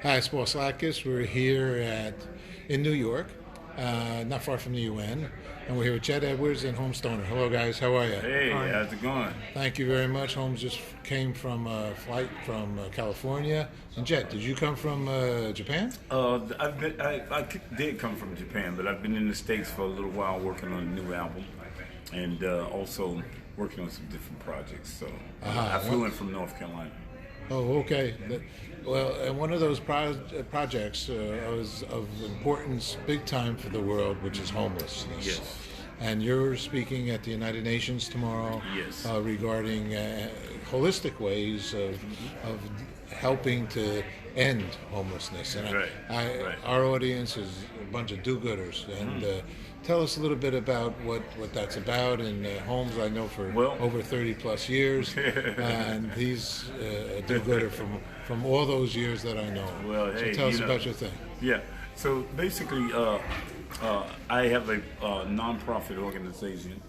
Hi, it's Paul Slakis. We're here in New York, not far from the UN, and we're here with Jett Edwards and Holmes Stoner. Hello, guys. How are you? Hey, how's it going? Thank you very much. Holmes just came from a flight from California. And Jett, did you come from Japan? Did come from Japan, but I've been in the States for a little while working on a new album and also working on some different projects. So I flew in from North Carolina. Oh, okay. Well, and one of those projects is of importance, big time for the world, which is homelessness. Yes. And you're speaking at the United Nations tomorrow. Yes. Regarding holistic ways of helping to end homelessness. And Right. our audience is a bunch of do-gooders. And tell us a little bit about what that's about. And Holmes, I know for over 30 plus years, and he's a do-gooder from all those years that I know. Well, so hey, tell us about your thing. Yeah. So basically, I have a nonprofit organization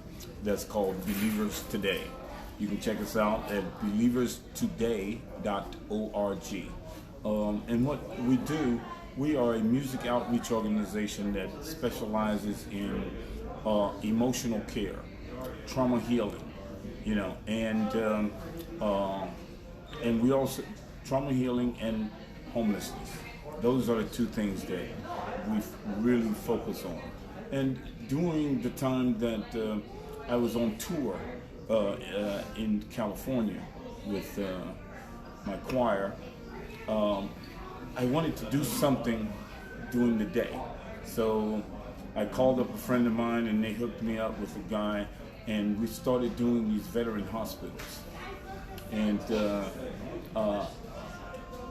that's called Believers Today. You can check us out at believerstoday.org. And what we do, we are a music outreach organization that specializes in emotional care, trauma healing, and we also trauma healing and homelessness. Those are the two things that we really focus on. And during the time that I was on tour in California with my choir, I wanted to do something during the day. So I called up a friend of mine and they hooked me up with a guy, and we started doing these veteran hospitals. And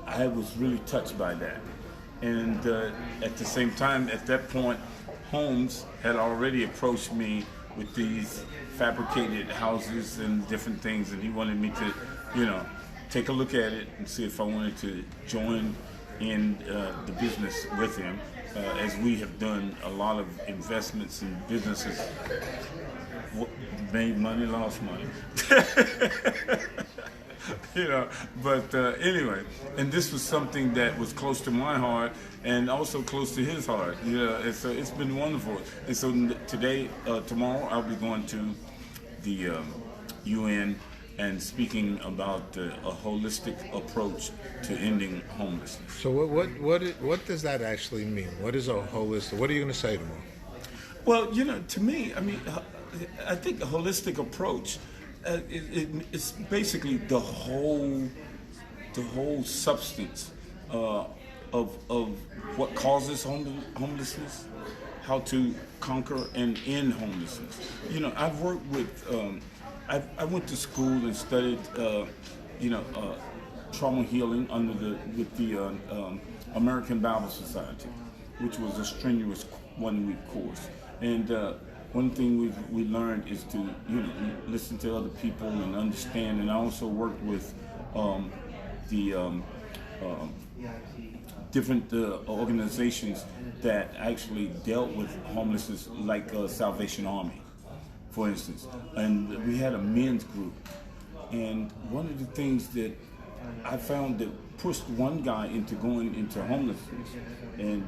I was really touched by that. And at the same time, at that point, Holmes had already approached me with these fabricated houses and different things, and he wanted me to, take a look at it and see if I wanted to join in the business with him, as we have done a lot of investments in businesses. Made money, lost money. But anyway, and this was something that was close to my heart and also close to his heart, and so it's been wonderful. And so tomorrow, I'll be going to the UN and speaking about a holistic approach to ending homelessness. So what does that actually mean? What is a holistic? What are you going to say tomorrow? Well, to me, I think a holistic approach it's basically the whole substance of what causes homelessness, how to conquer and end homelessness. I've worked with. I went to school and studied, trauma healing with the American Bible Society, which was a strenuous 1-week course. And one thing we learned is to listen to other people and understand. And I also worked with the different organizations that actually dealt with homelessness, like Salvation Army, for instance. And we had a men's group. And one of the things that I found that pushed one guy into going into homelessness, and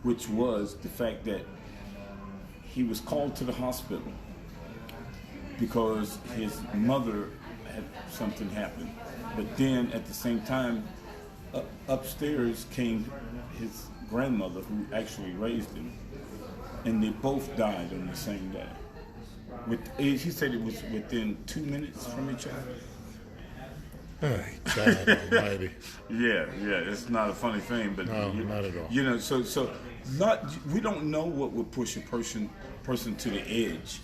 which was the fact that he was called to the hospital because his mother had something happen. But then at the same time, upstairs came his grandmother, who actually raised him, and they both died on the same day. He said it was within 2 minutes from each other. God Almighty. Yeah, it's not a funny thing, but no, not at all. We don't know what would push a person to the edge,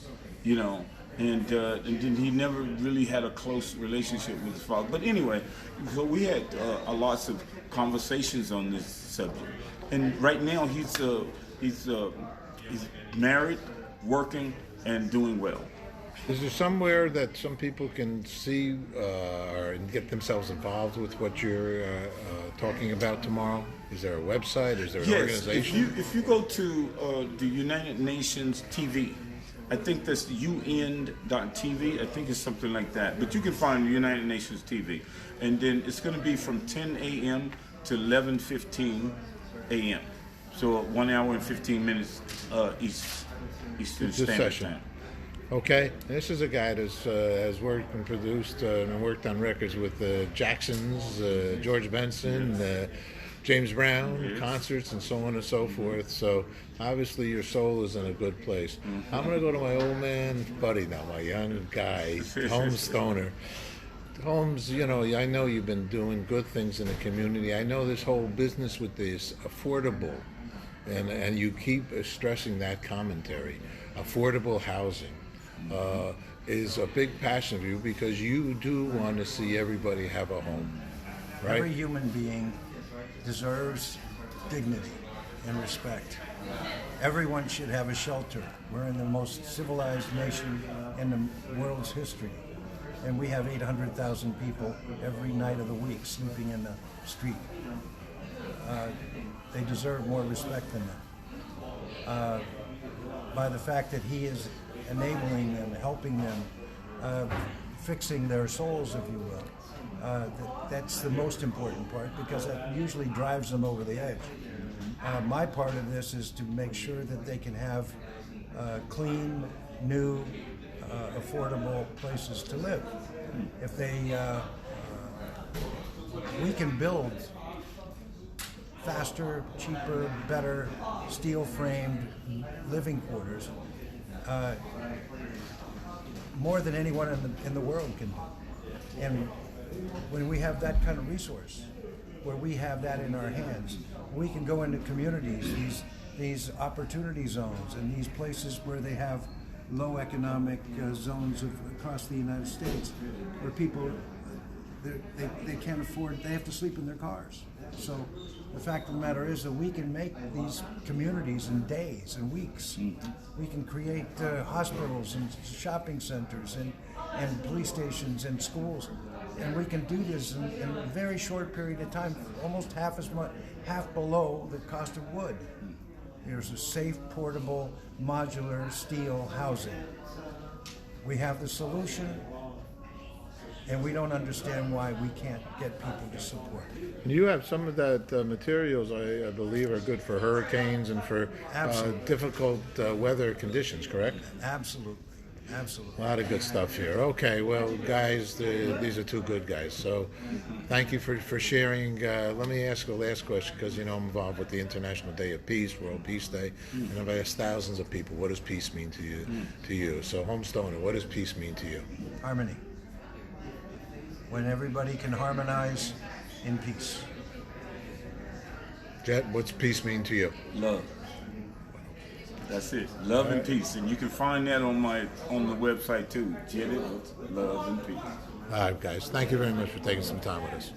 and then he never really had a close relationship with his father. But anyway, so we had lots of conversations on this subject, and right now he's married, working, and doing well. Is there somewhere that some people can see or get themselves involved with what you're talking about tomorrow? Is there a website? Is there an organization? If you go to the United Nations TV, I think that's UN.TV. I think it's something like that. But you can find United Nations TV. And then it's going to be from 10 a.m. to 11:15 a.m. So 1 hour and 15 minutes Eastern Standard Time. Okay, this is a guy that has worked and produced and worked on records with Jacksons, George Benson, James Brown, concerts, and so on and so forth. So obviously your soul is in a good place. I'm going to go to my old man buddy now, my young guy, Holmes Stoner. Holmes, you know, I know you've been doing good things in the community. I know this whole business with this affordable, and you keep stressing that commentary, affordable housing. Is a big passion of you because you do want to see everybody have a home, right? Every human being deserves dignity and respect. Everyone should have a shelter. We're in the most civilized nation in the world's history, and we have 800,000 people every night of the week sleeping in the street. They deserve more respect than that. By the fact that he is enabling them, helping them, fixing their souls, if you will. That's the most important part because that usually drives them over the edge. My part of this is to make sure that they can have clean, new, affordable places to live. If we can build faster, cheaper, better, steel-framed living quarters, more than anyone in the world can do. And when we have that kind of resource, where we have that in our hands, we can go into communities, these opportunity zones, and these places where they have low economic zones across the United States, where people they can't afford, they have to sleep in their cars. So the fact of the matter is that we can make these communities in days and weeks. We can create hospitals and shopping centers and police stations and schools, and we can do this in a very short period of time, almost half below the cost of wood. There's a safe, portable, modular steel housing. We have the solution, and we don't understand why we can't get people to support. You have some of that materials, I believe, are good for hurricanes and for difficult weather conditions, correct? Absolutely. Absolutely. A lot of good stuff here. Okay, well, guys, these are two good guys. So thank you for sharing. Let me ask the last question because, you know, I'm involved with the International Day of Peace, World Peace Day, and I've asked thousands of people, what does peace mean to you? So, Holmes Stoner, what does peace mean to you? Harmony. When everybody can harmonize in peace. Jett, what's peace mean to you? Love. That's it. Love and peace. And you can find that on the website too. Jett Edward, Love and Peace. All right, guys. Thank you very much for taking some time with us.